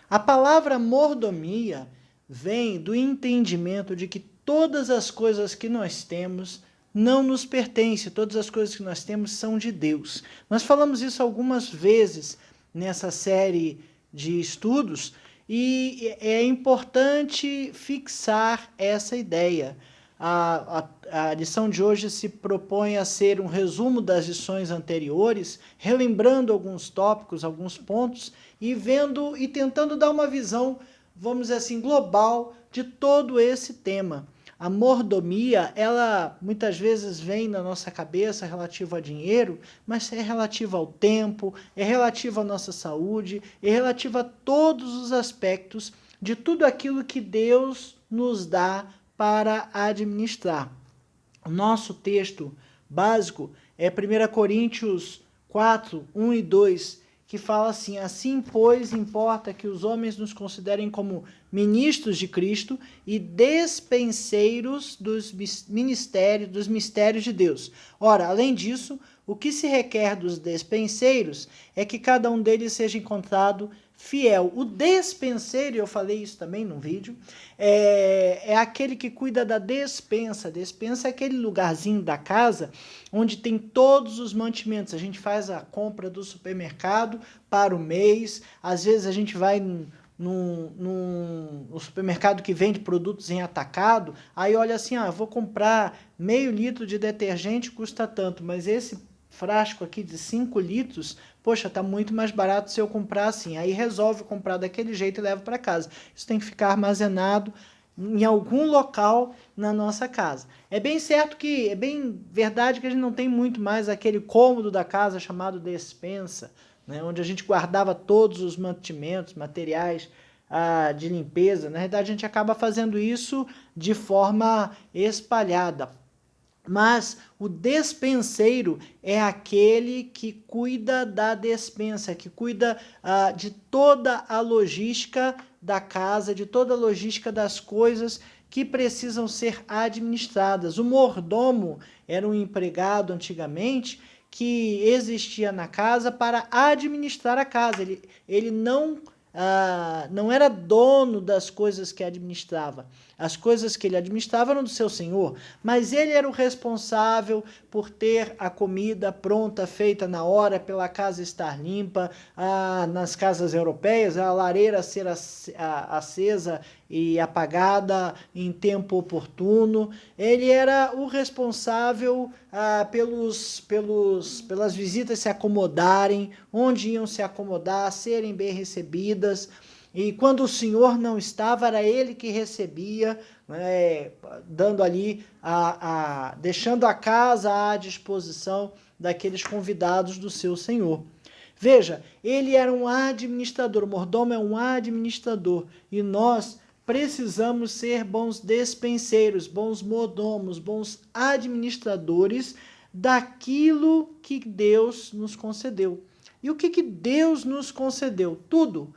A palavra mordomia vem do entendimento de que todas as coisas que nós temos não nos pertencem, todas as coisas que nós temos são de Deus. Nós falamos isso algumas vezes nessa série de estudos e é importante fixar essa ideia. A lição de hoje se propõe a ser um resumo das lições anteriores, relembrando alguns tópicos, alguns pontos e vendo e tentando dar uma visão, vamos dizer assim, global de todo esse tema. A mordomia, ela muitas vezes vem na nossa cabeça relativa a dinheiro, mas é relativa ao tempo, é relativa à nossa saúde, é relativa a todos os aspectos de tudo aquilo que Deus nos dá para administrar. O nosso texto básico é 1 Coríntios 4, 1 e 2, que fala assim: assim, pois, importa que os homens nos considerem como ministros de Cristo e despenseiros dos mistérios de Deus. Ora, além disso, o que se requer dos despenseiros é que cada um deles seja encontrado fiel. O despenseiro, eu falei isso também num vídeo, é aquele que cuida da despensa. Despensa é aquele lugarzinho da casa onde tem todos os mantimentos. A gente faz a compra do supermercado para o mês, às vezes a gente vai num supermercado que vende produtos em atacado, aí olha assim, vou comprar meio litro de detergente, custa tanto, mas esse frasco aqui de 5 litros, poxa, tá muito mais barato se eu comprar assim. Aí resolve comprar daquele jeito e leva para casa. Isso tem que ficar armazenado em algum local na nossa casa. É bem certo que, é bem verdade que a gente não tem muito mais aquele cômodo da casa chamado despensa, né, onde a gente guardava todos os mantimentos, materiais de limpeza. Na verdade, a gente acaba fazendo isso de forma espalhada. Mas o despenseiro é aquele que cuida da despensa, que cuida de toda a logística da casa, de toda a logística das coisas que precisam ser administradas. O mordomo era um empregado antigamente que existia na casa para administrar a casa. Ele não era dono das coisas que administrava. As coisas que ele administrava eram do seu senhor, mas ele era o responsável por ter a comida pronta, feita na hora, pela casa estar limpa, nas casas europeias, a lareira ser acesa e apagada em tempo oportuno. Ele era o responsável pelas visitas se acomodarem, onde iam se acomodar, serem bem recebidas. E quando o senhor não estava, era ele que recebia, dando ali, deixando a casa à disposição daqueles convidados do seu senhor. Veja, ele era um administrador, o mordomo é um administrador, e nós precisamos ser bons despenseiros, bons mordomos, bons administradores daquilo que Deus nos concedeu. E o que Deus nos concedeu? Tudo.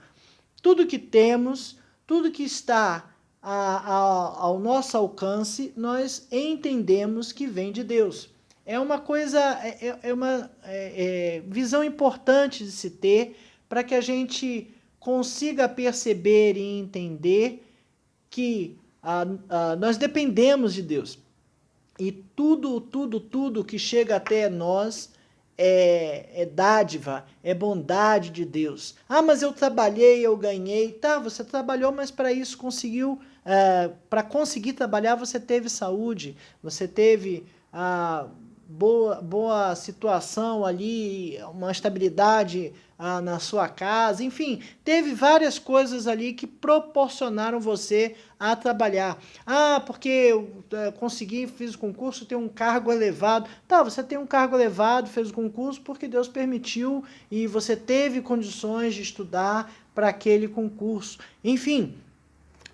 Tudo que temos, tudo que está ao nosso alcance, nós entendemos que vem de Deus. É uma coisa, uma visão importante de se ter para que a gente consiga perceber e entender que nós dependemos de Deus. E tudo que chega até nós é dádiva, é bondade de Deus. Mas eu trabalhei, eu ganhei. Tá, você trabalhou, mas para isso conseguiu, para conseguir trabalhar você teve saúde, você teve boa situação ali, uma estabilidade na sua casa, enfim, teve várias coisas ali que proporcionaram você a trabalhar. Porque eu consegui, fiz o concurso, ter um cargo elevado. Tá, você tem um cargo elevado, fez o concurso porque Deus permitiu e você teve condições de estudar para aquele concurso. Enfim,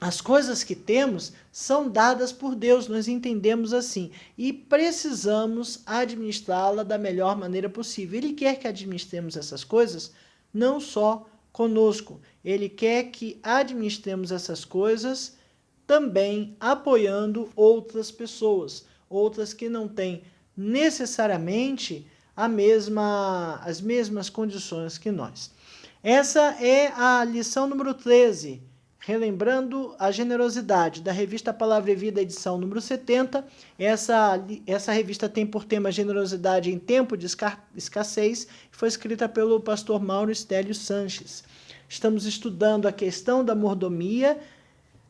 as coisas que temos são dadas por Deus, nós entendemos assim, e precisamos administrá-la da melhor maneira possível. Ele quer que administremos essas coisas não só conosco, ele quer que administremos essas coisas também apoiando outras pessoas, outras que não têm necessariamente as mesmas condições que nós. Essa é a lição número 13, relembrando a generosidade, da revista Palavra e Vida, edição número 70. Essa revista tem por tema generosidade em tempo de escassez, foi escrita pelo pastor Mauro Estélio Sanches. Estamos estudando a questão da mordomia,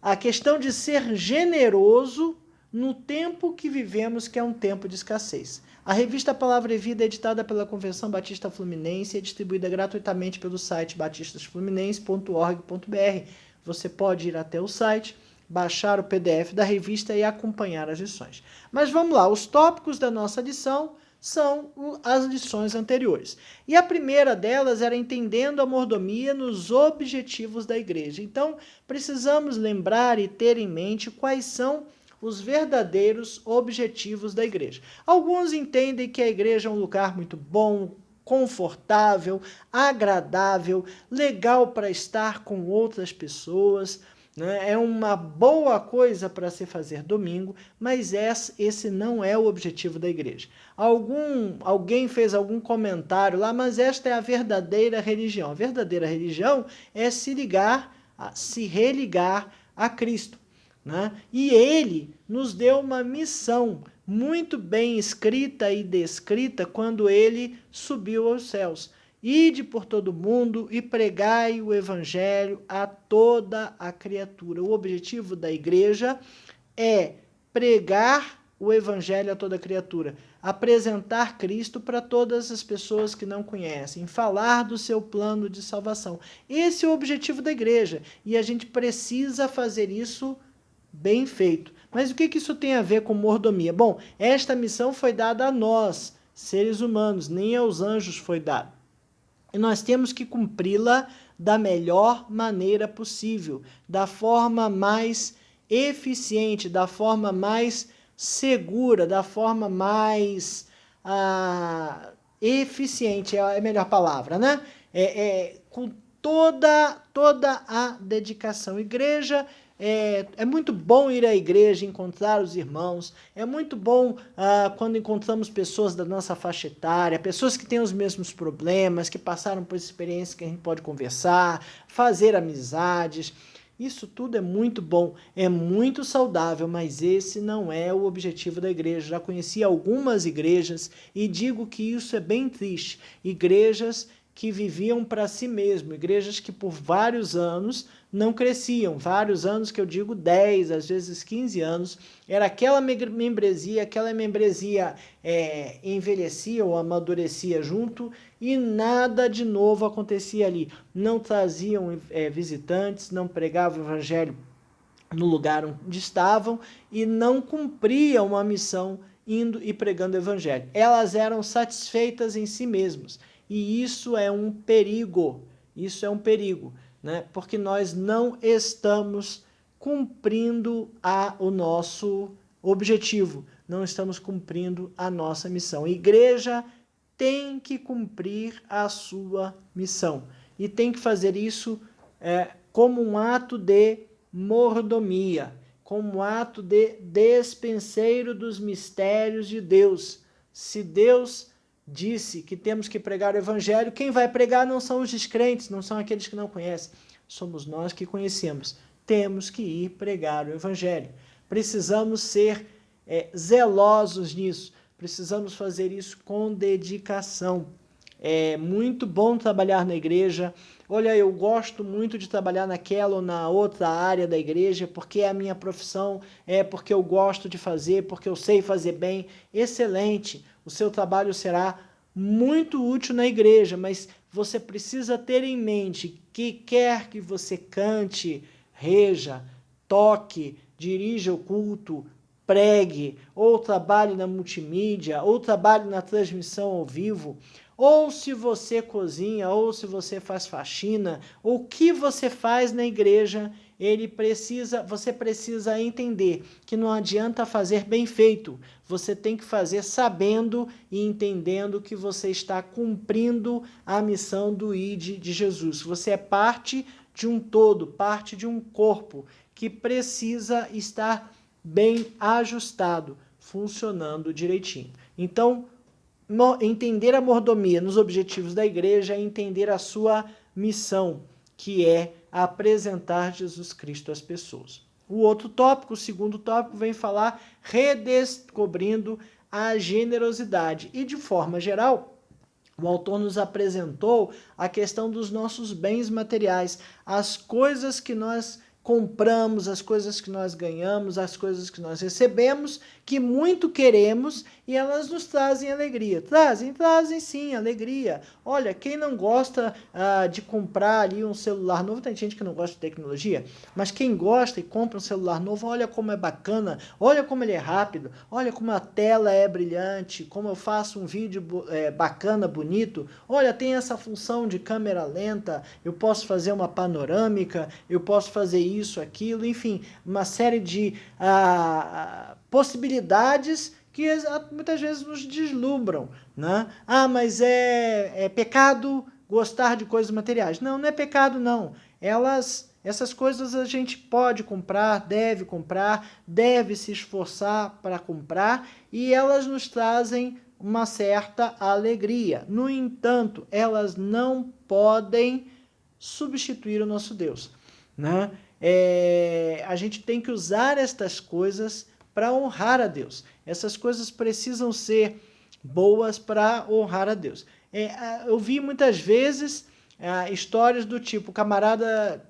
a questão de ser generoso no tempo que vivemos, que é um tempo de escassez. A revista Palavra e Vida é editada pela Convenção Batista Fluminense e é distribuída gratuitamente pelo site batistasfluminense.org.br. Você pode ir até o site, baixar o PDF da revista e acompanhar as lições. Mas vamos lá, os tópicos da nossa lição são as lições anteriores. E a primeira delas era entendendo a mordomia nos objetivos da igreja. Então, precisamos lembrar e ter em mente quais são os verdadeiros objetivos da igreja. Alguns entendem que a igreja é um lugar muito bom, confortável, agradável, legal para estar com outras pessoas, né? É uma boa coisa para se fazer domingo, mas esse não é o objetivo da igreja. Alguém fez algum comentário lá, mas esta é a verdadeira religião. A verdadeira religião é se religar a Cristo. Né? E ele nos deu uma missão muito bem escrita e descrita quando ele subiu aos céus. Ide por todo mundo e pregai o evangelho a toda a criatura. O objetivo da igreja é pregar o evangelho a toda criatura, apresentar Cristo para todas as pessoas que não conhecem, falar do seu plano de salvação. Esse é o objetivo da igreja e a gente precisa fazer isso bem feito. Mas o que isso tem a ver com mordomia? Bom, esta missão foi dada a nós, seres humanos, nem aos anjos foi dada. E nós temos que cumpri-la da melhor maneira possível, da forma mais eficiente, da forma mais segura, da forma mais eficiente, é a melhor palavra, né? Com toda a dedicação. Igreja, é muito bom ir à igreja, encontrar os irmãos, é muito bom quando encontramos pessoas da nossa faixa etária, pessoas que têm os mesmos problemas, que passaram por experiências que a gente pode conversar, fazer amizades. Isso tudo é muito bom, é muito saudável, mas esse não é o objetivo da igreja. Já conheci algumas igrejas e digo que isso é bem triste. Igrejas que viviam para si mesmo, igrejas que por vários anos não cresciam, vários anos que eu digo 10, às vezes 15 anos, era aquela membresia envelhecia ou amadurecia junto e nada de novo acontecia ali. Não traziam visitantes, não pregavam o evangelho no lugar onde estavam e não cumpriam uma missão indo e pregando o evangelho. Elas eram satisfeitas em si mesmas. E isso é um perigo, né? Porque nós não estamos cumprindo o nosso objetivo, não estamos cumprindo a nossa missão. A igreja tem que cumprir a sua missão e tem que fazer isso como um ato de mordomia, como um ato de despenseiro dos mistérios de Deus. Se Deus disse que temos que pregar o evangelho, quem vai pregar não são os descrentes, não são aqueles que não conhecem, somos nós que conhecemos. Temos que ir pregar o evangelho. Precisamos ser zelosos nisso, precisamos fazer isso com dedicação. É muito bom trabalhar na igreja. Olha, eu gosto muito de trabalhar naquela ou na outra área da igreja, porque é a minha profissão, porque eu gosto de fazer, porque eu sei fazer bem. Excelente! O seu trabalho será muito útil na igreja, mas você precisa ter em mente que quer que você cante, reja, toque, dirija o culto, pregue, ou trabalhe na multimídia, ou trabalhe na transmissão ao vivo, ou se você cozinha, ou se você faz faxina, ou o que você faz na igreja, você precisa entender que não adianta fazer bem feito, você tem que fazer sabendo e entendendo que você está cumprindo a missão do ID de Jesus. Você é parte de um todo, parte de um corpo que precisa estar bem ajustado, funcionando direitinho. Então, entender a mordomia nos objetivos da igreja é entender a sua missão, que é apresentar Jesus Cristo às pessoas. O outro tópico, o segundo tópico, vem falar redescobrindo a generosidade. E de forma geral, o autor nos apresentou a questão dos nossos bens materiais, as coisas que nós compramos, as coisas que nós ganhamos, as coisas que nós recebemos, que muito queremos e elas nos trazem alegria. Trazem sim, alegria. Olha, quem não gosta de comprar ali um celular novo, tem gente que não gosta de tecnologia, mas quem gosta e compra um celular novo, olha como é bacana, olha como ele é rápido, olha como a tela é brilhante, como eu faço um vídeo bacana, bonito, olha, tem essa função de câmera lenta, eu posso fazer uma panorâmica, eu posso fazer isso, aquilo, enfim, uma série de possibilidades que muitas vezes nos deslumbram, né? Mas é pecado gostar de coisas materiais. Não, não é pecado, não. Essas coisas a gente pode comprar, deve se esforçar para comprar e elas nos trazem uma certa alegria. No entanto, elas não podem substituir o nosso Deus, né? A gente tem que usar estas coisas para honrar a Deus. Essas coisas precisam ser boas para honrar a Deus. Eu vi muitas vezes histórias do tipo, o camarada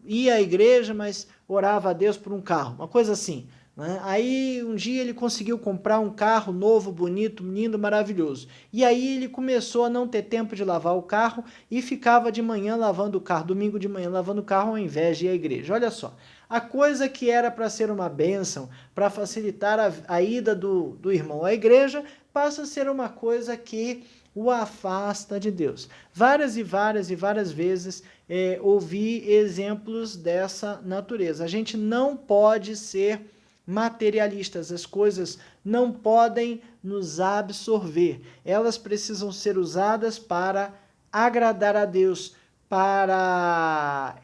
ia à igreja, mas orava a Deus por um carro, uma coisa assim, né? Aí um dia ele conseguiu comprar um carro novo, bonito, lindo, maravilhoso. E aí ele começou a não ter tempo de lavar o carro e ficava de manhã lavando o carro, domingo de manhã lavando o carro ao invés de ir à igreja. Olha só, a coisa que era para ser uma bênção, para facilitar a ida do irmão à igreja, passa a ser uma coisa que o afasta de Deus. Várias e várias vezes ouvi exemplos dessa natureza. A gente não pode ser materialistas, as coisas não podem nos absorver, elas precisam ser usadas para agradar a Deus, para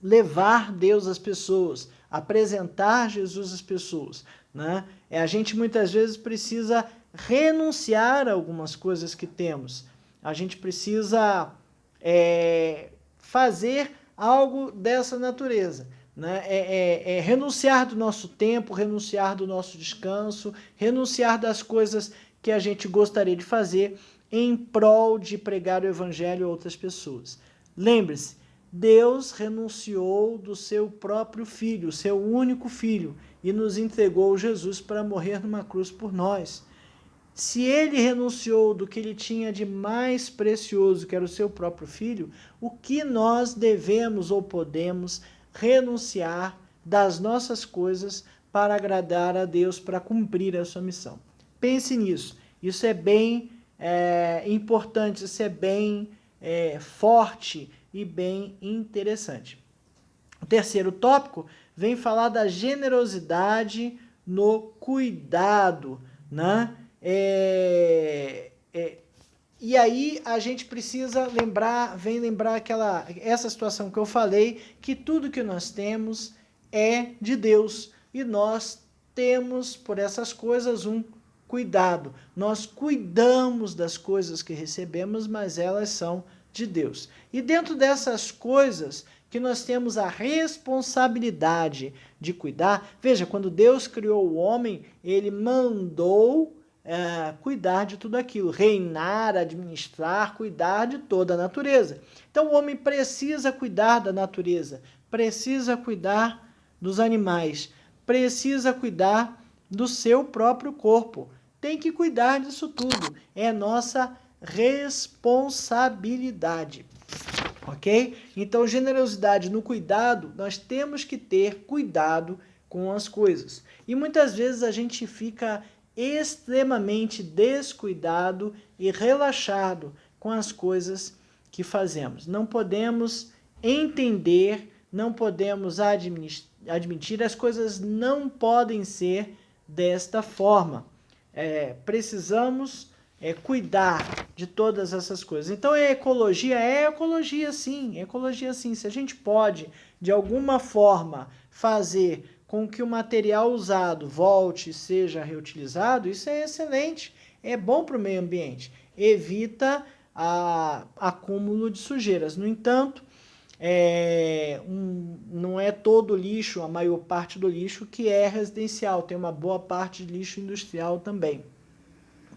levar Deus às pessoas, apresentar Jesus às pessoas, né? A gente muitas vezes precisa renunciar a algumas coisas que temos, a gente precisa fazer algo dessa natureza, né? Renunciar do nosso tempo, renunciar do nosso descanso, renunciar das coisas que a gente gostaria de fazer em prol de pregar o evangelho a outras pessoas. Lembre-se, Deus renunciou do seu próprio filho, seu único filho, e nos entregou Jesus para morrer numa cruz por nós. Se ele renunciou do que ele tinha de mais precioso, que era o seu próprio filho, o que nós devemos ou podemos renunciar das nossas coisas para agradar a Deus, para cumprir a sua missão? Pense nisso. Isso é bem importante, isso é bem forte e bem interessante. O terceiro tópico vem falar da generosidade no cuidado, né? E aí a gente precisa lembrar essa situação que eu falei, que tudo que nós temos é de Deus e nós temos por essas coisas um cuidado. Nós cuidamos das coisas que recebemos, mas elas são de Deus. E dentro dessas coisas que nós temos a responsabilidade de cuidar, veja, quando Deus criou o homem, ele mandou cuidar de tudo aquilo, reinar, administrar, cuidar de toda a natureza. Então o homem precisa cuidar da natureza, precisa cuidar dos animais, precisa cuidar do seu próprio corpo, tem que cuidar disso tudo, é nossa responsabilidade, ok? Então generosidade no cuidado, nós temos que ter cuidado com as coisas, e muitas vezes a gente fica extremamente descuidado e relaxado com as coisas que fazemos. Não podemos entender, não podemos admitir, as coisas não podem ser desta forma. Precisamos cuidar de todas essas coisas. Então ecologia sim, ecologia sim. Se a gente pode, de alguma forma, fazer com que o material usado volte e seja reutilizado, isso é excelente, é bom para o meio ambiente, evita acúmulo de sujeiras. No entanto, não é todo lixo, a maior parte do lixo que é residencial, tem uma boa parte de lixo industrial também.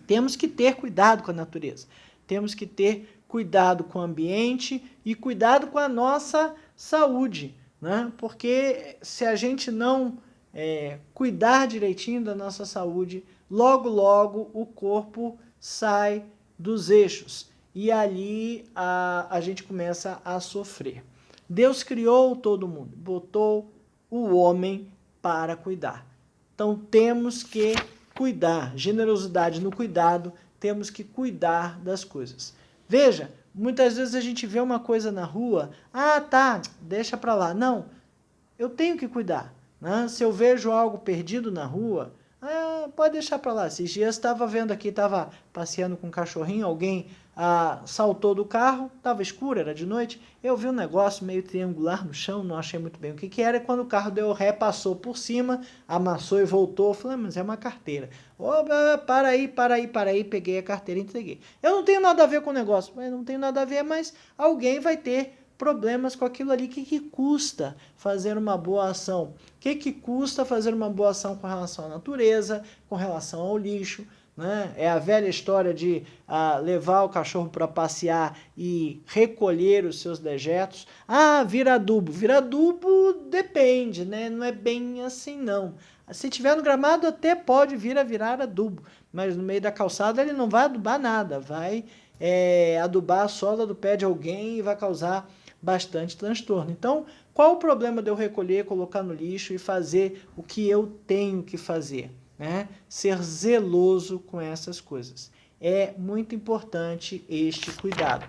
Temos que ter cuidado com a natureza, temos que ter cuidado com o ambiente e cuidado com a nossa saúde, né? Porque se a gente não cuidar direitinho da nossa saúde, logo, logo o corpo sai dos eixos e ali a gente começa a sofrer. Deus criou todo mundo, botou o homem para cuidar. Então temos que cuidar, generosidade no cuidado, temos que cuidar das coisas. Veja, muitas vezes a gente vê uma coisa na rua, tá, deixa para lá. Não, eu tenho que cuidar, né? Se eu vejo algo perdido na rua, pode deixar para lá. Esses dias estava vendo aqui, estava passeando com um cachorrinho, alguém saltou do carro, estava escuro, era de noite, eu vi um negócio meio triangular no chão, não achei muito bem o que era, e quando o carro deu ré, passou por cima, amassou e voltou, eu falei, mas é uma carteira. Para aí, peguei a carteira e entreguei. Eu não tenho nada a ver com o negócio, mas não tenho nada a ver, mas alguém vai ter problemas com aquilo ali. O que custa fazer uma boa ação? O que custa fazer uma boa ação com relação à natureza, com relação ao lixo? Né? É a velha história de levar o cachorro para passear e recolher os seus dejetos. Vira adubo. Vira adubo depende, né? Não é bem assim não. Se tiver no gramado até pode vir a virar adubo, mas no meio da calçada ele não vai adubar nada, vai adubar a sola do pé de alguém e vai causar bastante transtorno. Então, qual o problema de eu recolher, colocar no lixo e fazer o que eu tenho que fazer? Né? Ser zeloso com essas coisas. É muito importante este cuidado.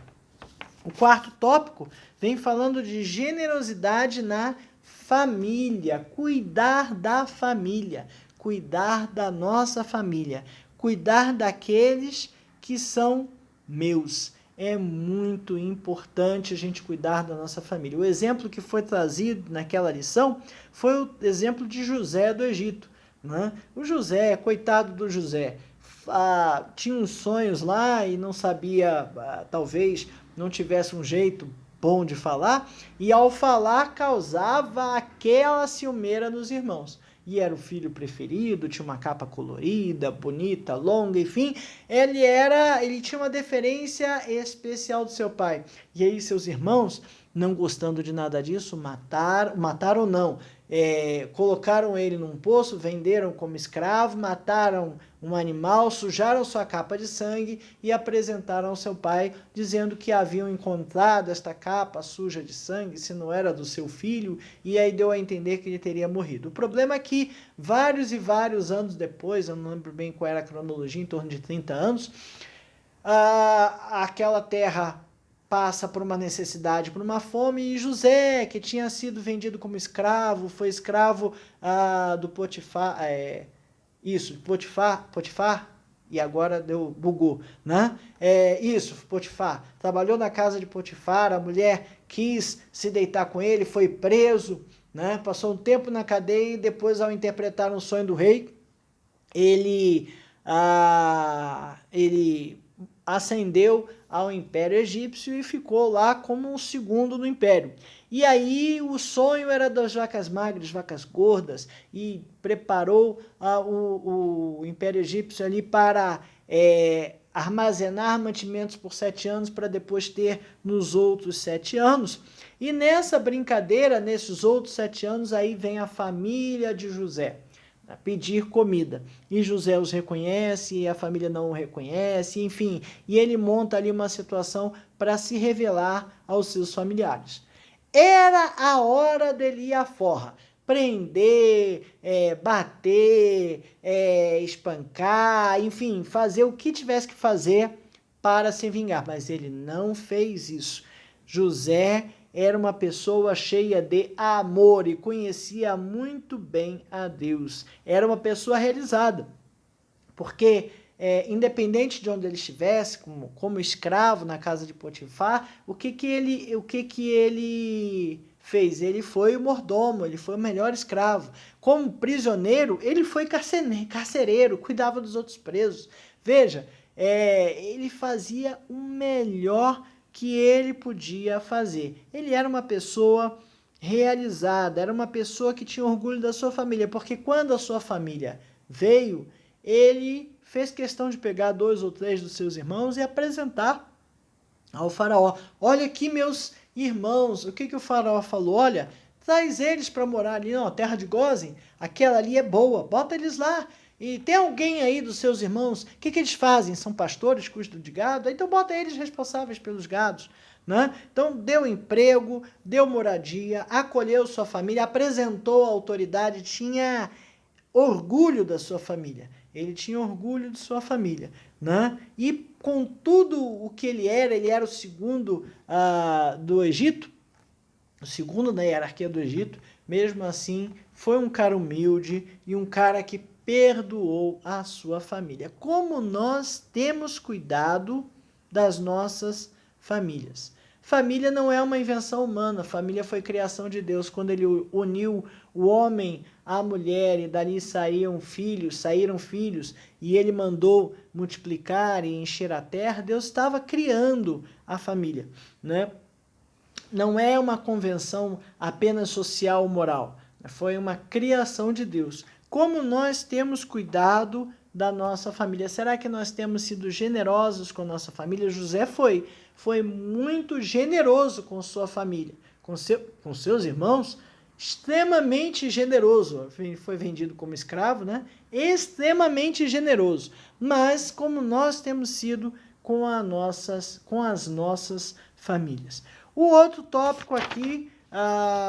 O quarto tópico vem falando de generosidade na família. Cuidar da família. Cuidar da nossa família. Cuidar daqueles que são meus. É muito importante a gente cuidar da nossa família. O exemplo que foi trazido naquela lição foi o exemplo de José do Egito. Né? O José, coitado do José, tinha uns sonhos lá e não sabia, talvez não tivesse um jeito bom de falar, e ao falar causava aquela ciumeira nos irmãos. E era o filho preferido, tinha uma capa colorida, bonita, longa, enfim, ele tinha uma deferência especial do seu pai. E aí seus irmãos, não gostando de nada disso, mataram não, colocaram ele num poço, venderam como escravo, mataram um animal, sujaram sua capa de sangue e apresentaram ao seu pai, dizendo que haviam encontrado esta capa suja de sangue, se não era do seu filho, e aí deu a entender que ele teria morrido. O problema é que vários e vários anos depois, eu não lembro bem qual era a cronologia, em torno de 30 anos, aquela terra passa por uma necessidade, por uma fome, e José, que tinha sido vendido como escravo, foi escravo do Potifar, Potifar, e agora bugou, né? Potifar, trabalhou na casa de Potifar, a mulher quis se deitar com ele, foi preso, né? Passou um tempo na cadeia e depois, ao interpretar um sonho do rei, ele ascendeu ao Império Egípcio e ficou lá como o segundo no Império. E aí o sonho era das vacas magras, vacas gordas, e preparou o Império Egípcio ali para armazenar mantimentos por 7 anos, para depois ter nos outros 7 anos. E nessa brincadeira, nesses outros 7 anos, aí vem a família de José pedir comida. E José os reconhece, e a família não o reconhece, enfim. E ele monta ali uma situação para se revelar aos seus familiares. Era a hora dele ir à forra. Prender, bater, espancar, enfim, fazer o que tivesse que fazer para se vingar. Mas ele não fez isso. José era uma pessoa cheia de amor e conhecia muito bem a Deus. Era uma pessoa realizada, porque independente de onde ele estivesse, como escravo na casa de Potifar, o que ele fez? Ele foi o mordomo, ele foi o melhor escravo. Como prisioneiro, ele foi carcereiro, cuidava dos outros presos. Veja, ele fazia o melhor que ele podia fazer. Ele era uma pessoa realizada, era uma pessoa que tinha orgulho da sua família, porque quando a sua família veio, ele fez questão de pegar 2 ou 3 dos seus irmãos e apresentar ao faraó. Olha aqui meus irmãos, o que o faraó falou? Olha, traz eles para morar ali na terra de Gósen, aquela ali é boa, bota eles lá. E tem alguém aí dos seus irmãos, o que eles fazem? São pastores, cuidam de gado? Então bota eles responsáveis pelos gados. Né? Então deu emprego, deu moradia, acolheu sua família, apresentou a autoridade, tinha orgulho da sua família. Ele tinha orgulho de sua família. Né? E com tudo o que ele era o segundo do Egito, o segundo na hierarquia do Egito, mesmo assim foi um cara humilde e um cara que perdoou a sua família. Como nós temos cuidado das nossas famílias. Família não é uma invenção humana, família foi criação de Deus. Quando ele uniu o homem à mulher e dali saíram filhos, e ele mandou multiplicar e encher a terra, Deus estava criando a família, né? Não é uma convenção apenas social ou moral, foi uma criação de Deus. Como nós temos cuidado da nossa família? Será que nós temos sido generosos com a nossa família? José foi muito generoso com sua família, com seus irmãos, extremamente generoso. Foi vendido como escravo, né? Extremamente generoso. Mas como nós temos sido com as nossas famílias. O outro tópico aqui,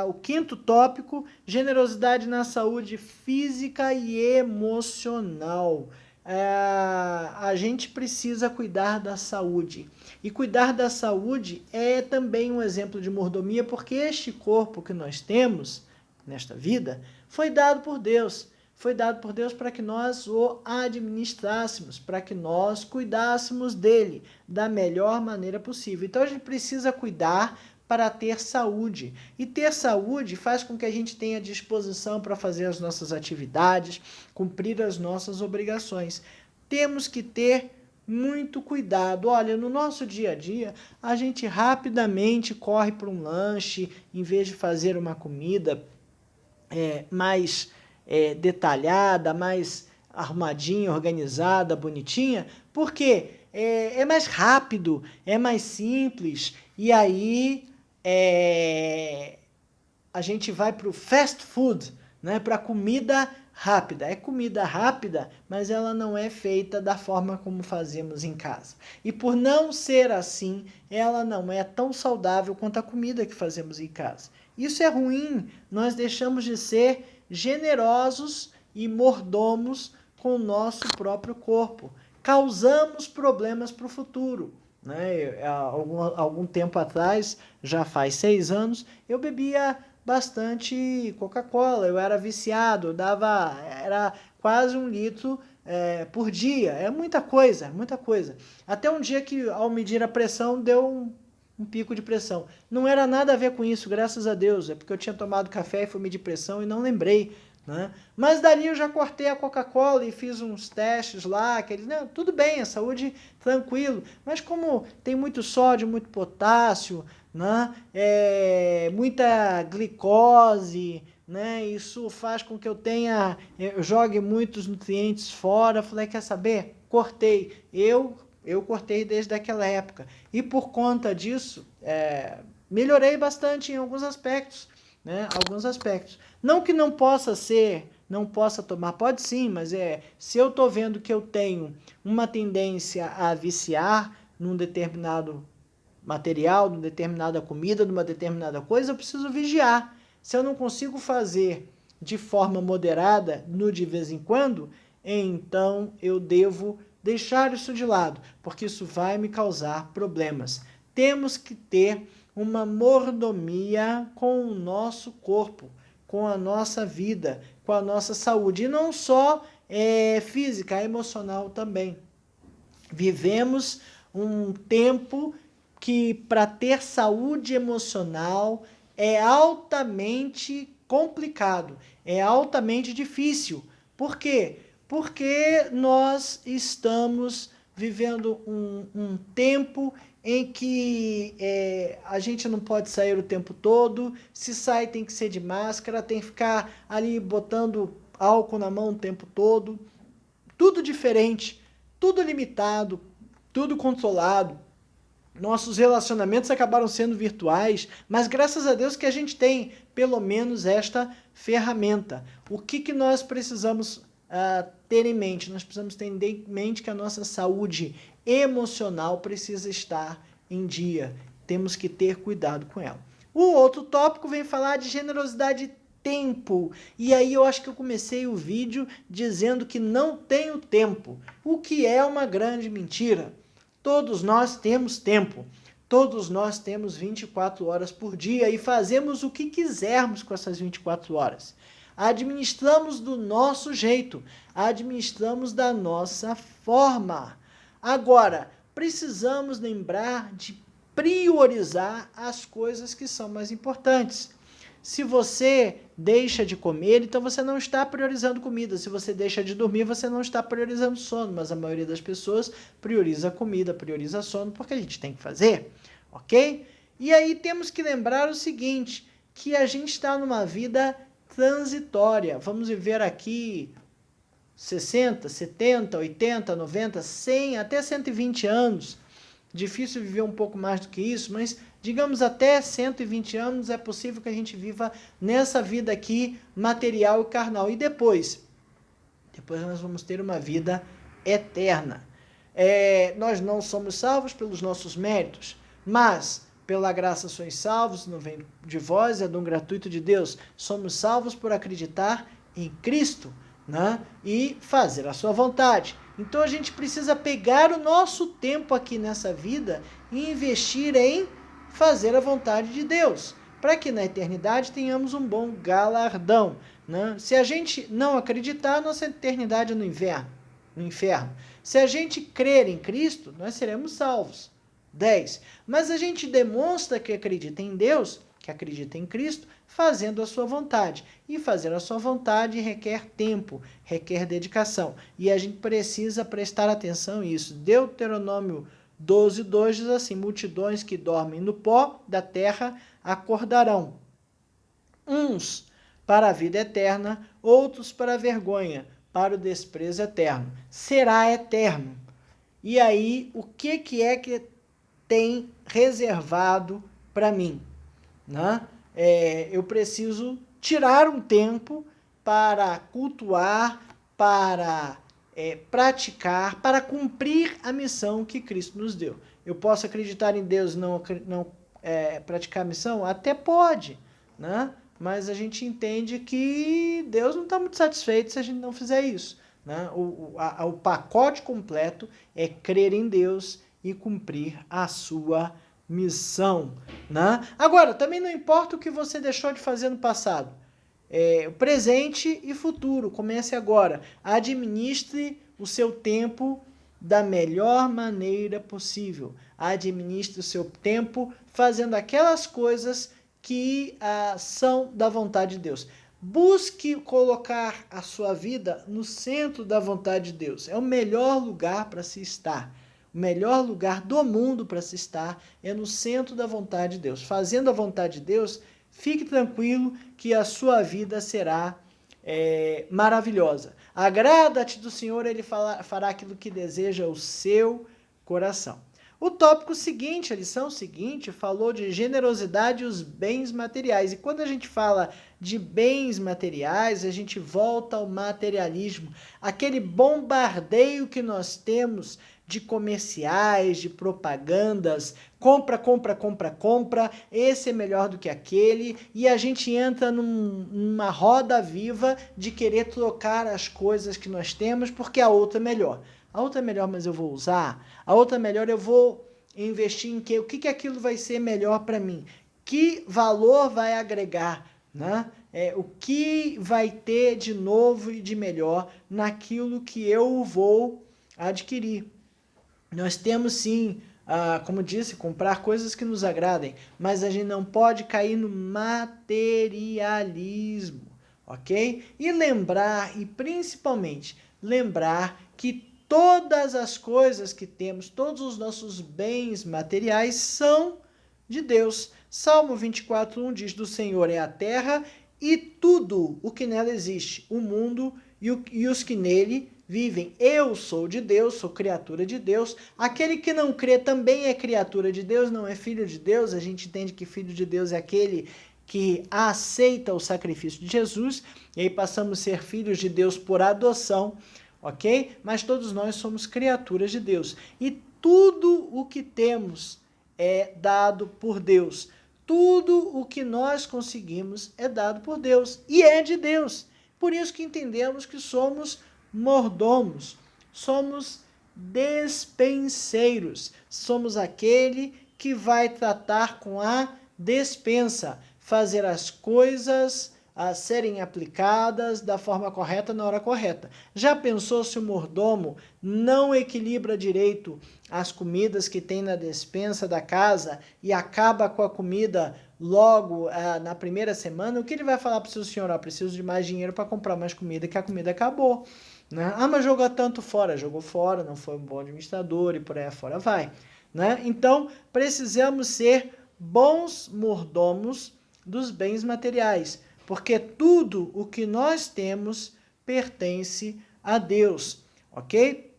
o quinto tópico, generosidade na saúde física e emocional. A gente precisa cuidar da saúde. E cuidar da saúde é também um exemplo de mordomia, porque este corpo que nós temos nesta vida foi dado por Deus. Foi dado por Deus para que nós o administrássemos, para que nós cuidássemos dele da melhor maneira possível. Então a gente precisa cuidar para ter saúde. E ter saúde faz com que a gente tenha disposição para fazer as nossas atividades, cumprir as nossas obrigações. Temos que ter muito cuidado. Olha, no nosso dia a dia, a gente rapidamente corre para um lanche, em vez de fazer uma comida mais detalhada, mais arrumadinha, organizada, bonitinha, porque é mais rápido, é mais simples, e aí a gente vai para o fast food, né, para comida rápida. É comida rápida, mas ela não é feita da forma como fazemos em casa. E por não ser assim, ela não é tão saudável quanto a comida que fazemos em casa. Isso é ruim, nós deixamos de ser generosos e mordomos com o nosso próprio corpo. Causamos problemas para o futuro. Né? Algum tempo atrás, já faz 6 anos, eu bebia bastante Coca-Cola, eu era viciado, era quase 1 litro por dia, é muita coisa. Até um dia que, ao medir a pressão, deu um pico de pressão. Não era nada a ver com isso, graças a Deus, é porque eu tinha tomado café e fui medir pressão e não lembrei. Né? Mas dali eu já cortei a Coca-Cola e fiz uns testes lá, tudo bem, a saúde tranquilo, mas como tem muito sódio, muito potássio, né? Muita glicose, né? Isso faz com que eu jogue muitos nutrientes fora. Falei, quer saber? Cortei. Eu cortei desde aquela época. E por conta disso, melhorei bastante em alguns aspectos. Né? Alguns aspectos. Não que não possa tomar, pode sim, mas se eu estou vendo que eu tenho uma tendência a viciar num determinado material, numa determinada comida, numa determinada coisa, eu preciso vigiar. Se eu não consigo fazer de forma moderada, de vez em quando, então eu devo deixar isso de lado, porque isso vai me causar problemas. Temos que ter uma mordomia com o nosso corpo, com a nossa vida, com a nossa saúde, e não só física, emocional também. Vivemos um tempo que, para ter saúde emocional, é altamente complicado, é altamente difícil. Por quê? Porque nós estamos vivendo um tempo em que a gente não pode sair o tempo todo, se sai tem que ser de máscara, tem que ficar ali botando álcool na mão o tempo todo, tudo diferente, tudo limitado, tudo controlado. Nossos relacionamentos acabaram sendo virtuais, mas graças a Deus que a gente tem pelo menos esta ferramenta. O que nós precisamos ter em mente? Nós precisamos ter em mente que a nossa saúde emocional precisa estar em dia. Temos que ter cuidado com ela. O outro tópico vem falar de generosidade de tempo. E aí eu acho que eu comecei o vídeo dizendo que não tenho tempo, o que é uma grande mentira. Todos nós temos tempo, todos nós temos 24 horas por dia e fazemos o que quisermos com essas 24 horas. Administramos do nosso jeito, administramos da nossa forma. Agora, precisamos lembrar de priorizar as coisas que são mais importantes. Se você deixa de comer, então você não está priorizando comida. Se você deixa de dormir, você não está priorizando sono. Mas a maioria das pessoas prioriza comida, prioriza sono, porque a gente tem que fazer, ok? E aí temos que lembrar o seguinte, que a gente está numa vida transitória. Vamos viver aqui 60, 70, 80, 90, 100, até 120 anos. Difícil viver um pouco mais do que isso, mas digamos até 120 anos é possível que a gente viva nessa vida aqui material e carnal. E depois nós vamos ter uma vida eterna. Nós não somos salvos pelos nossos méritos, mas pela graça sois salvos, não vem de vós, é dom gratuito de Deus. Somos salvos por acreditar em Cristo, né? E fazer a sua vontade. Então a gente precisa pegar o nosso tempo aqui nessa vida e investir em fazer a vontade de Deus, para que na eternidade tenhamos um bom galardão, né? Se a gente não acreditar, nossa eternidade é no inferno. Se a gente crer em Cristo, nós seremos salvos. 10. Mas a gente demonstra que acredita em Deus, que acredita em Cristo, fazendo a sua vontade. E fazer a sua vontade requer tempo, requer dedicação. E a gente precisa prestar atenção nisso. Deuteronômio 12:2 diz assim: multidões que dormem no pó da terra acordarão. Uns para a vida eterna, outros para a vergonha, para o desprezo eterno. Será eterno. E aí, o que é que tem reservado para mim? Né? Eu preciso tirar um tempo para cultuar, para praticar, para cumprir a missão que Cristo nos deu. Eu posso acreditar em Deus e não praticar a missão? Até pode, né? Mas a gente entende que Deus não está muito satisfeito se a gente não fizer isso. Né? O pacote completo é crer em Deus e cumprir a sua missão. Né? Agora, também não importa o que você deixou de fazer no passado. Presente e futuro. Comece agora. Administre o seu tempo da melhor maneira possível. Administre o seu tempo fazendo aquelas coisas que são da vontade de Deus. Busque colocar a sua vida no centro da vontade de Deus. É o melhor lugar para se estar. O melhor lugar do mundo para se estar é no centro da vontade de Deus. Fazendo a vontade de Deus, fique tranquilo que a sua vida será maravilhosa. Agrada-te do Senhor, Ele fará aquilo que deseja o seu coração. O tópico seguinte, a lição seguinte, falou de generosidade e os bens materiais. E quando a gente fala de bens materiais, a gente volta ao materialismo. Aquele bombardeio que nós temos de comerciais, de propagandas, compra, compra, compra, compra, esse é melhor do que aquele, e a gente entra numa roda viva de querer trocar as coisas que nós temos porque a outra é melhor. A outra é melhor, mas eu vou usar. A outra é melhor, eu vou investir em quê? O que aquilo vai ser melhor para mim? Que valor vai agregar? Né? O que vai ter de novo e de melhor naquilo que eu vou adquirir? Nós temos sim, como disse, comprar coisas que nos agradem, mas a gente não pode cair no materialismo, ok? E lembrar, e principalmente lembrar que todas as coisas que temos, todos os nossos bens materiais são de Deus. Salmo 24:1 diz: do Senhor é a terra e tudo o que nela existe, o mundo e os que nele vivem. Eu sou de Deus, sou criatura de Deus. Aquele que não crê também é criatura de Deus, não é filho de Deus. A gente entende que filho de Deus é aquele que aceita o sacrifício de Jesus, e aí passamos a ser filhos de Deus por adoção, ok? Mas todos nós somos criaturas de Deus. E tudo o que temos é dado por Deus. Tudo o que nós conseguimos é dado por Deus e é de Deus. Por isso que entendemos que somos mordomos, somos despenseiros, somos aquele que vai tratar com a despensa, fazer as coisas a serem aplicadas da forma correta na hora correta. Já pensou se o mordomo não equilibra direito as comidas que tem na despensa da casa e acaba com a comida logo na primeira semana? O que ele vai falar para o seu senhor? Preciso de mais dinheiro para comprar mais comida, que a comida acabou. Né? Mas jogou tanto fora, jogou fora, não foi um bom administrador e por aí afora vai. Né? Então, precisamos ser bons mordomos dos bens materiais, porque tudo o que nós temos pertence a Deus, ok?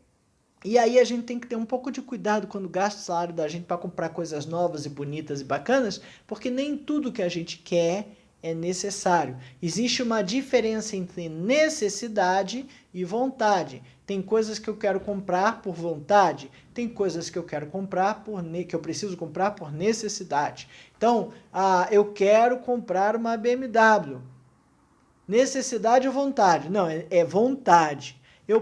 E aí a gente tem que ter um pouco de cuidado quando gasta o salário da gente para comprar coisas novas e bonitas e bacanas, porque nem tudo que a gente quer é necessário. Existe uma diferença entre necessidade e vontade. Tem coisas que eu quero comprar por vontade, tem coisas que eu quero comprar que eu preciso comprar por necessidade. Então, eu quero comprar uma BMW. Necessidade ou vontade? Não, é vontade. Eu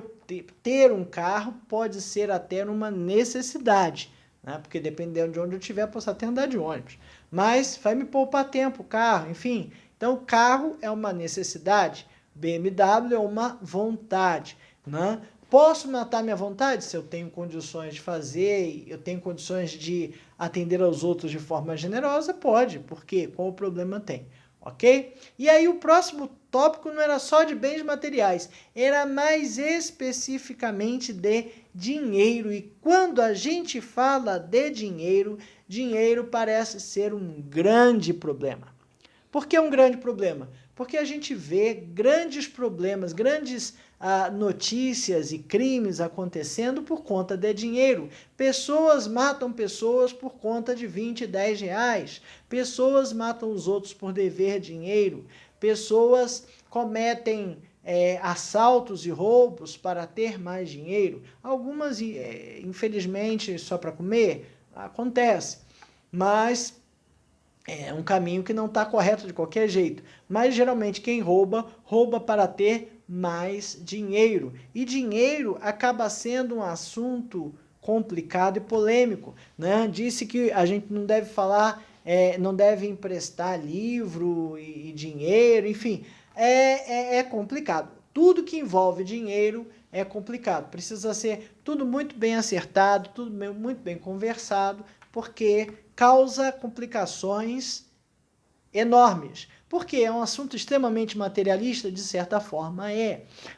ter um carro pode ser até uma necessidade, né? Porque dependendo de onde eu estiver, posso até andar de ônibus. Mas vai me poupar tempo, carro, enfim. Então, o carro é uma necessidade, BMW é uma vontade, né? Posso matar minha vontade? Se eu tenho condições de fazer, eu tenho condições de atender aos outros de forma generosa, pode, porque qual o problema tem? Ok? E aí o próximo tópico não era só de bens materiais, era mais especificamente de dinheiro. E quando a gente fala de dinheiro, dinheiro parece ser um grande problema. Por que um grande problema? Porque a gente vê grandes problemas, grandes notícias e crimes acontecendo por conta de dinheiro. Pessoas matam pessoas por conta de 20, 10 reais. Pessoas matam os outros por dever dinheiro. Pessoas cometem assaltos e roubos para ter mais dinheiro. Algumas, infelizmente, só para comer, acontece. Mas é um caminho que não está correto de qualquer jeito. Mas geralmente quem rouba, rouba para ter mais dinheiro. E dinheiro acaba sendo um assunto complicado e polêmico. Né? Disse que a gente não deve falar, não deve emprestar livro e dinheiro, enfim. É complicado. Tudo que envolve dinheiro é complicado. Precisa ser tudo muito bem acertado, tudo muito bem conversado, porque causa complicações enormes. Porque é um assunto extremamente materialista, de certa forma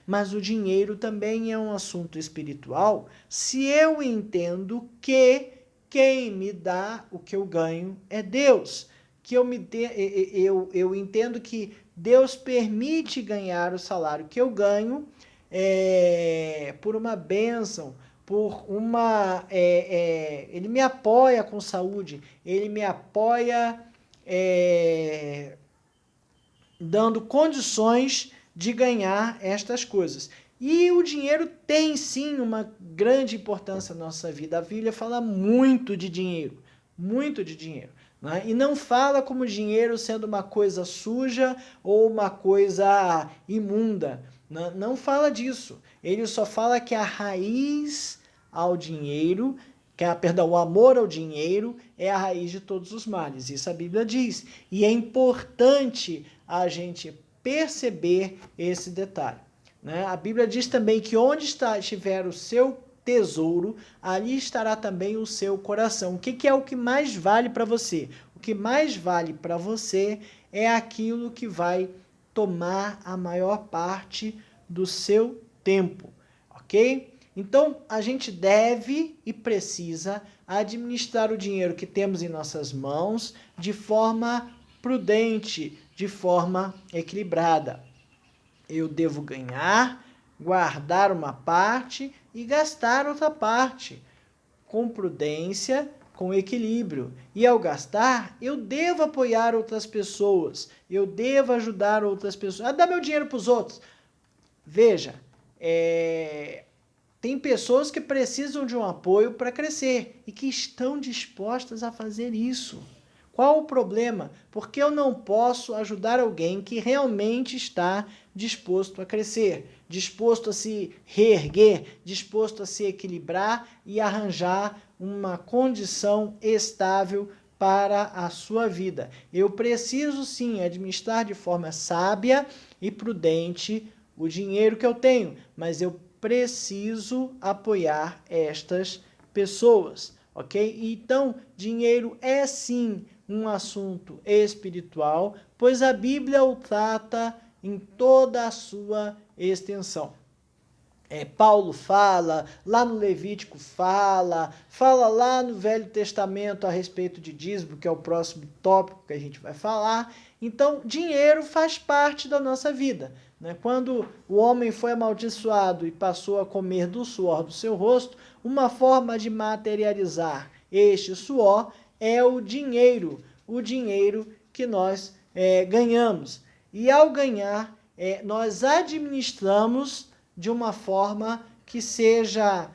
mas o dinheiro também é um assunto espiritual, se eu entendo que quem me dá o que eu ganho é Deus, que eu entendo que Deus permite ganhar o salário que eu ganho por uma bênção, por uma... ele me apoia com saúde, ele me apoia dando condições de ganhar estas coisas. E o dinheiro tem sim uma grande importância na nossa vida. A Bíblia fala muito de dinheiro, né? E não fala como dinheiro sendo uma coisa suja ou uma coisa imunda. Não fala disso. Ele só fala que a raiz ao dinheiro, o amor ao dinheiro é a raiz de todos os males. Isso a Bíblia diz. E é importante a gente perceber esse detalhe. Né? A Bíblia diz também que onde estiver o seu tesouro, ali estará também o seu coração. O que é o que mais vale para você? O que mais vale para você é aquilo que vai tomar a maior parte do seu tempo, ok? Então, a gente deve e precisa administrar o dinheiro que temos em nossas mãos de forma prudente, de forma equilibrada. Eu devo ganhar, guardar uma parte e gastar outra parte, com prudência, com equilíbrio. E ao gastar, eu devo apoiar outras pessoas, eu devo ajudar outras pessoas. Ah, dá meu dinheiro para os outros. Veja, tem pessoas que precisam de um apoio para crescer e que estão dispostas a fazer isso. Qual o problema? Porque eu não posso ajudar alguém que realmente está disposto a crescer, disposto a se reerguer, disposto a se equilibrar e arranjar uma condição estável para a sua vida. Eu preciso sim administrar de forma sábia e prudente o dinheiro que eu tenho, mas eu preciso apoiar estas pessoas, ok? Então, dinheiro é sim um assunto espiritual, pois a Bíblia o trata em toda a sua extensão. Paulo fala, lá no Levítico fala lá no Velho Testamento a respeito de dízimo, que é o próximo tópico que a gente vai falar. Então, dinheiro faz parte da nossa vida, né? Quando o homem foi amaldiçoado e passou a comer do suor do seu rosto, uma forma de materializar este suor é o dinheiro que nós ganhamos. E ao ganhar, nós administramos de uma forma que seja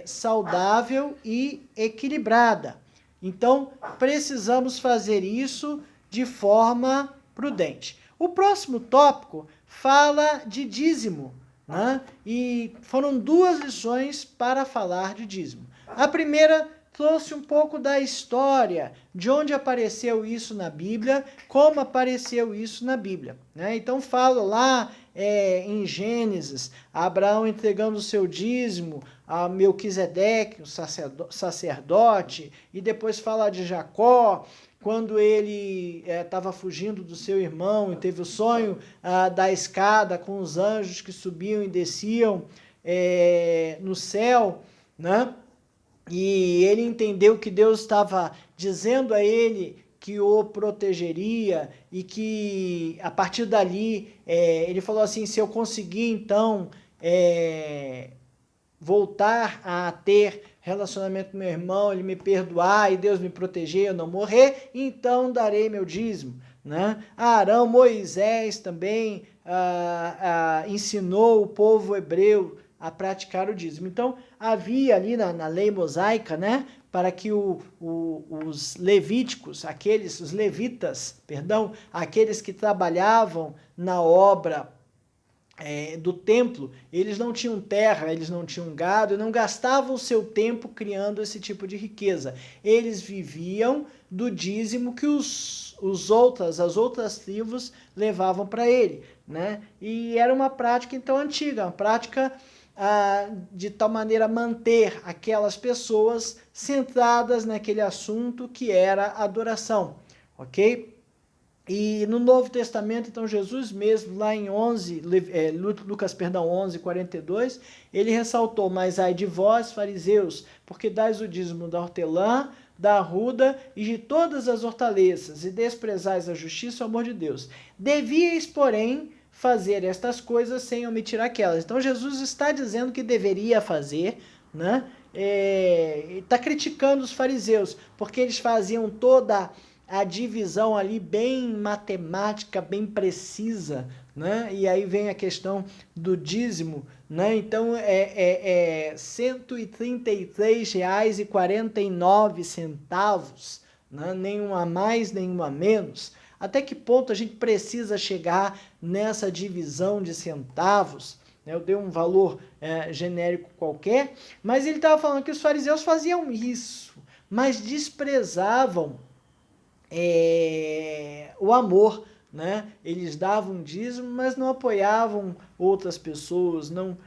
saudável e equilibrada. Então, precisamos fazer isso de forma prudente. O próximo tópico fala de dízimo, né? E foram 2 lições para falar de dízimo. A primeira trouxe um pouco da história, de onde apareceu isso na Bíblia, como apareceu isso na Bíblia, né? Então fala lá em Gênesis, Abraão entregando o seu dízimo a Melquisedeque, o sacerdote, e depois fala de Jacó, quando ele estava fugindo do seu irmão e teve o sonho da escada com os anjos que subiam e desciam no céu, né? E ele entendeu que Deus estava dizendo a ele que o protegeria e que a partir dali ele falou assim, se eu conseguir então voltar a ter relacionamento com meu irmão, ele me perdoar e Deus me proteger, eu não morrer, então darei meu dízimo, né? Arão, Moisés também ensinou o povo hebreu a praticar o dízimo. Então, havia ali na lei mosaica, né, para que os levíticos, os levitas, aqueles que trabalhavam na obra do templo, eles não tinham terra, eles não tinham gado, não gastavam o seu tempo criando esse tipo de riqueza. Eles viviam do dízimo que as outras tribos levavam para ele, né? E era uma prática então antiga, uma prática de tal maneira manter aquelas pessoas centradas naquele assunto que era adoração, ok? E no Novo Testamento, então, Jesus mesmo, lá em Lucas 11, 42, ele ressaltou, mas ai de vós, fariseus, porque dais o dízimo da hortelã, da arruda e de todas as hortaliças, e desprezais a justiça e o amor de Deus. Devíeis, porém, fazer estas coisas sem omitir aquelas. Então, Jesus está dizendo que deveria fazer, né? Está criticando os fariseus, porque eles faziam toda a divisão ali bem matemática, bem precisa, né? E aí vem a questão do dízimo, né? Então é R$ 133,49, né? Nenhuma a mais, nenhuma a menos. Até que ponto a gente precisa chegar nessa divisão de centavos? Eu dei um valor genérico qualquer, mas ele estava falando que os fariseus faziam isso, mas desprezavam o amor, né? Eles davam dízimo, mas não apoiavam outras pessoas, não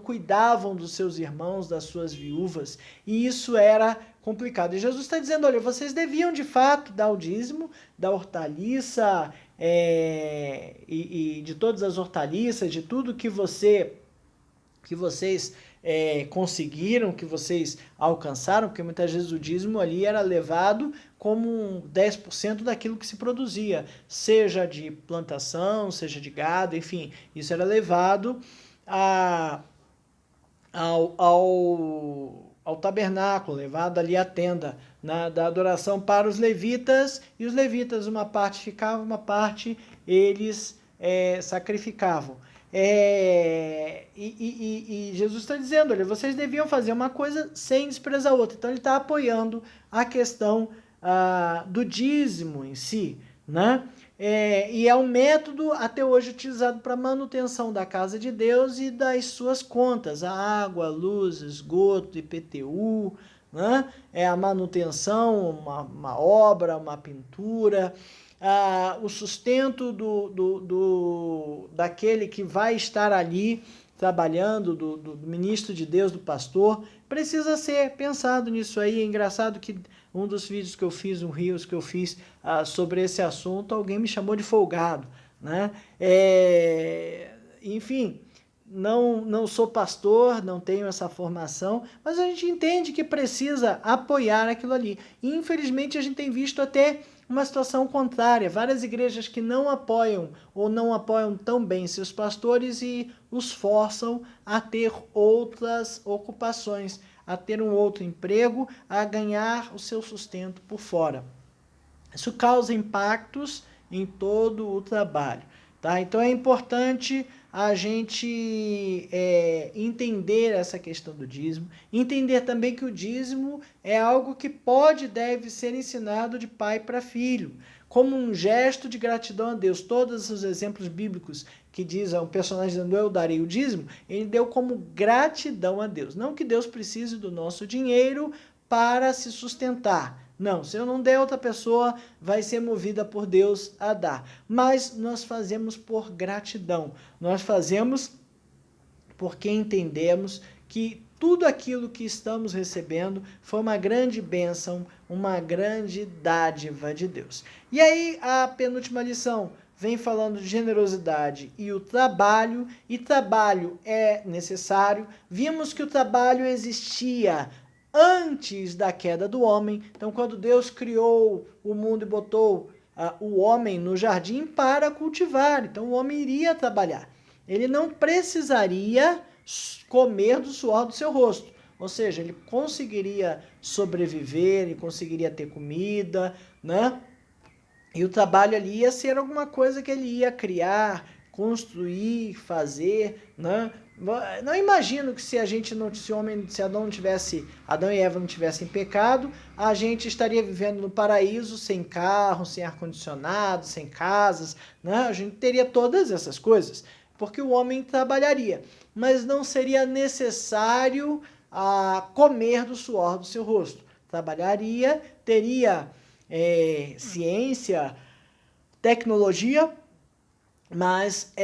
cuidavam dos seus irmãos, das suas viúvas, e isso era complicado. E Jesus está dizendo, olha, vocês deviam de fato dar o dízimo da hortaliça e de todas as hortaliças, de tudo que você que vocês conseguiram, que vocês alcançaram, porque muitas vezes o dízimo ali era levado como 10% daquilo que se produzia, seja de plantação, seja de gado, enfim, isso era levado ao tabernáculo, levado ali à tenda da adoração para os levitas, e os levitas, uma parte ficava, uma parte eles sacrificavam. E Jesus está dizendo, olha, vocês deviam fazer uma coisa sem desprezar a outra. Então ele está apoiando a questão do dízimo em si, né? E é um método até hoje utilizado para manutenção da casa de Deus e das suas contas, a água, a luz, esgoto, IPTU, né? É a manutenção, uma obra, uma pintura, o sustento daquele que vai estar ali trabalhando, do ministro de Deus, do pastor, precisa ser pensado nisso aí. É engraçado que um dos vídeos que eu fiz, um Reels que eu fiz sobre esse assunto, alguém me chamou de folgado, né? Enfim, não sou pastor, não tenho essa formação, mas a gente entende que precisa apoiar aquilo ali. E, infelizmente, a gente tem visto até uma situação contrária, várias igrejas que não apoiam ou não apoiam tão bem seus pastores e os forçam a ter outras ocupações, a ter um outro emprego, a ganhar o seu sustento por fora. Isso causa impactos em todo o trabalho, tá? Então é importante a gente entender essa questão do dízimo, entender também que o dízimo é algo que pode e deve ser ensinado de pai para filho, como um gesto de gratidão a Deus. Todos os exemplos bíblicos que diz o personagem dizendo eu darei o dízimo, ele deu como gratidão a Deus. Não que Deus precise do nosso dinheiro para se sustentar. Não, se eu não der, outra pessoa vai ser movida por Deus a dar. Mas nós fazemos por gratidão. Nós fazemos porque entendemos que tudo aquilo que estamos recebendo foi uma grande bênção, uma grande dádiva de Deus. E aí a penúltima lição vem falando de generosidade e o trabalho é necessário. Vimos que o trabalho existia antes da queda do homem. Então, quando Deus criou o mundo e botou o homem no jardim para cultivar, então o homem iria trabalhar. Ele não precisaria comer do suor do seu rosto. Ou seja, ele conseguiria sobreviver, ele conseguiria ter comida, né? E o trabalho ali ia ser alguma coisa que ele ia criar, construir, fazer, né? Não imagino que se Adão e Eva não tivessem pecado, a gente estaria vivendo no paraíso sem carro, sem ar-condicionado, sem casas, né? A gente teria todas essas coisas, porque o homem trabalharia, mas não seria necessário comer do suor do seu rosto. Trabalharia, teria ciência, tecnologia, mas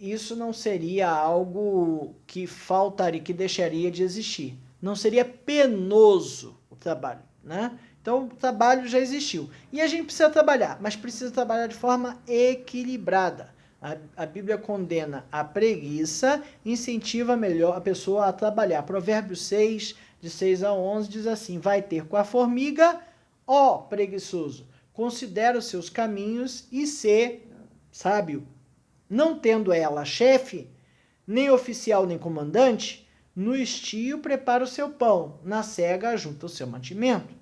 isso não seria algo que faltaria, que deixaria de existir. Não seria penoso o trabalho, né? Então, o trabalho já existiu. E a gente precisa trabalhar, mas precisa trabalhar de forma equilibrada. A Bíblia condena a preguiça, incentiva melhor a pessoa a trabalhar. Provérbios 6, de 6 a 11, diz assim: vai ter com a formiga, ó preguiçoso, considera os seus caminhos e sê sábio. Não tendo ela chefe, nem oficial, nem comandante, no estio prepara o seu pão, na cega ajunta o seu mantimento.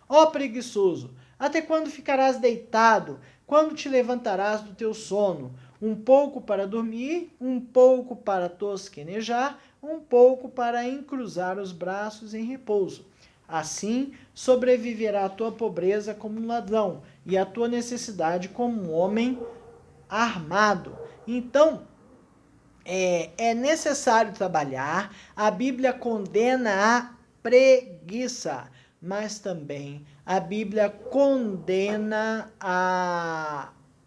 Ó preguiçoso, até quando ficarás deitado? Quando te levantarás do teu sono? Um pouco para dormir, um pouco para tosquenejar, um pouco para encruzar os braços em repouso. Assim sobreviverá a tua pobreza como um ladrão, e a tua necessidade como um homem armado. Então, é necessário trabalhar. A Bíblia condena a preguiça, mas também a Bíblia condena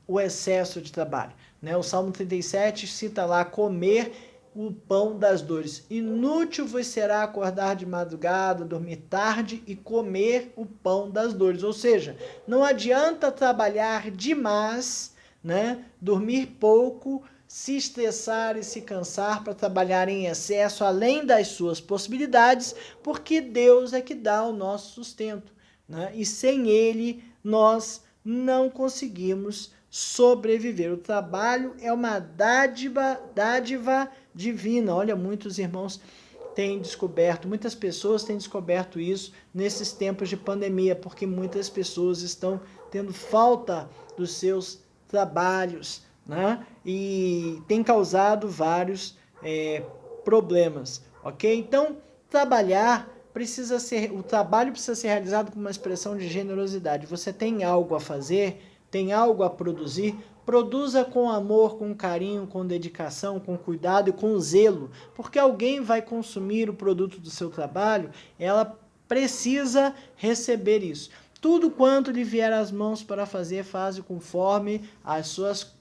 o excesso de trabalho, né? O Salmo 37 cita lá comer o pão das dores. Inútil vos será acordar de madrugada, dormir tarde e comer o pão das dores. Ou seja, não adianta trabalhar demais, né? Dormir pouco, se estressar e se cansar para trabalhar em excesso além das suas possibilidades, porque Deus é que dá o nosso sustento, né? E sem Ele nós não conseguimos sobreviver. O trabalho é uma dádiva divina. Olha, muitos irmãos têm descoberto, muitas pessoas têm descoberto isso nesses tempos de pandemia, porque muitas pessoas estão tendo falta dos seus trabalhos, né? E tem causado vários problemas, ok? Então, o trabalho precisa ser realizado com uma expressão de generosidade. Você tem algo a fazer, tem algo a produzir, produza com amor, com carinho, com dedicação, com cuidado e com zelo, porque alguém vai consumir o produto do seu trabalho, ela precisa receber isso. Tudo quanto lhe vier às mãos para fazer, faze conforme as suas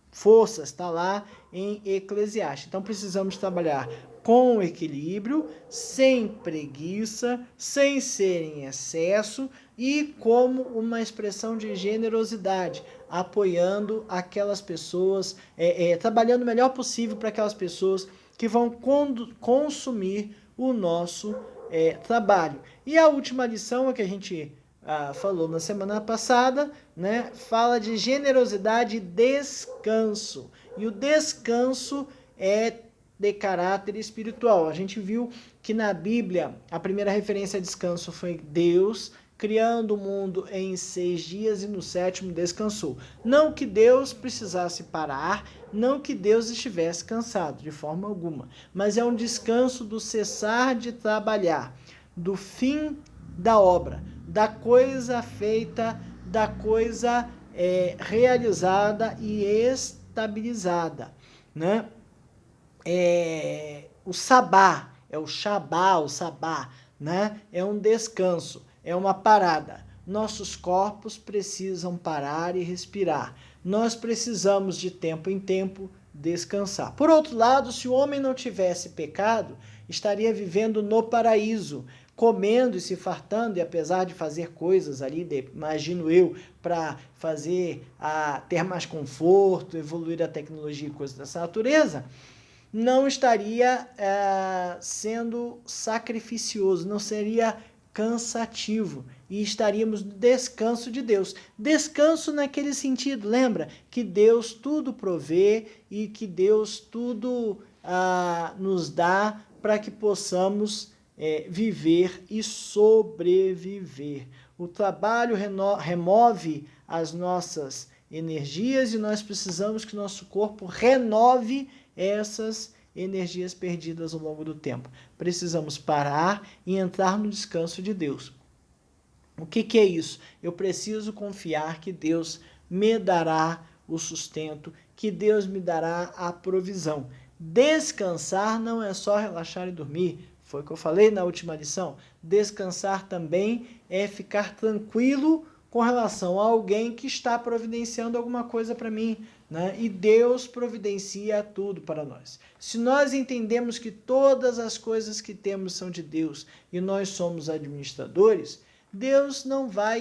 forças, está lá em Eclesiastes. Então precisamos trabalhar com equilíbrio, sem preguiça, sem ser em excesso e como uma expressão de generosidade, apoiando aquelas pessoas, trabalhando o melhor possível para aquelas pessoas que vão consumir o nosso trabalho. E a última lição é que a gente falou na semana passada, né? Fala de generosidade e descanso. E o descanso é de caráter espiritual. A gente viu que na Bíblia a primeira referência a descanso foi Deus criando o mundo em 6 dias e no 7º descansou. Não que Deus precisasse parar, não que Deus estivesse cansado, de forma alguma. Mas é um descanso do cessar de trabalhar, do fim da obra, da coisa feita, da coisa realizada e estabilizada, né? O sabá, o sabá, né? É um descanso, é uma parada. Nossos corpos precisam parar e respirar. Nós precisamos de tempo em tempo descansar. Por outro lado, se o homem não tivesse pecado, estaria vivendo no paraíso, comendo e se fartando, e apesar de fazer coisas ali, imagino eu, para ter mais conforto, evoluir a tecnologia e coisas dessa natureza, não estaria sendo sacrificioso, não seria cansativo e estaríamos no descanso de Deus. Descanso naquele sentido, lembra? Que Deus tudo provê e que Deus tudo nos dá para que possamos viver e sobreviver. O trabalho remove as nossas energias e nós precisamos que nosso corpo renove essas energias perdidas ao longo do tempo. Precisamos parar e entrar no descanso de Deus. O que é isso? Eu preciso confiar que Deus me dará o sustento, que Deus me dará a provisão. Descansar não é só relaxar e dormir, foi o que eu falei na última lição. Descansar também é ficar tranquilo com relação a alguém que está providenciando alguma coisa para mim, né? E Deus providencia tudo para nós. Se nós entendemos que todas as coisas que temos são de Deus e nós somos administradores,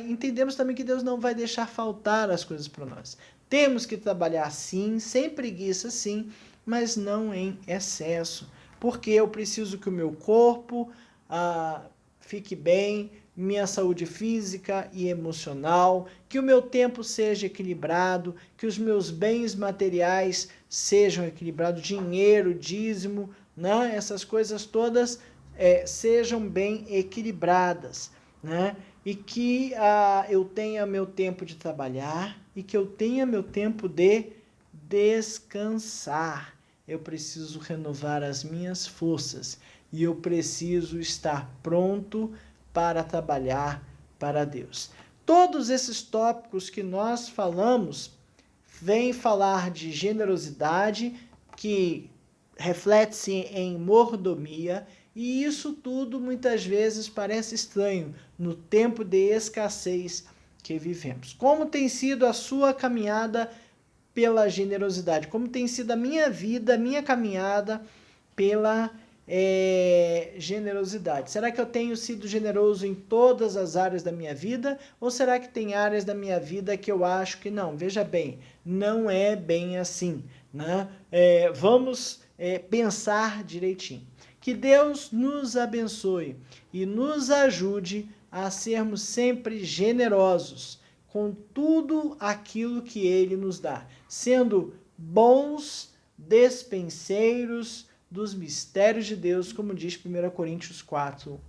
entendemos também que Deus não vai deixar faltar as coisas para nós. Temos que trabalhar sim, sem preguiça sim, mas não em excesso, porque eu preciso que o meu corpo fique bem, minha saúde física e emocional, que o meu tempo seja equilibrado, que os meus bens materiais sejam equilibrados, dinheiro, dízimo, né? Essas coisas todas sejam bem equilibradas, né? E que eu tenha meu tempo de trabalhar e que eu tenha meu tempo de descansar. Eu preciso renovar as minhas forças e eu preciso estar pronto para trabalhar para Deus. Todos esses tópicos que nós falamos vêm falar de generosidade, que reflete-se em mordomia, e isso tudo muitas vezes parece estranho no tempo de escassez que vivemos. Como tem sido a sua caminhada pela generosidade? Como tem sido a minha vida, a minha caminhada pela generosidade? Será que eu tenho sido generoso em todas as áreas da minha vida? Ou será que tem áreas da minha vida que eu acho que não? Veja bem, não é bem assim, né? Vamos pensar direitinho. Que Deus nos abençoe e nos ajude a sermos sempre generosos com tudo aquilo que Ele nos dá, sendo bons despenseiros dos mistérios de Deus, como diz 1 Coríntios 4,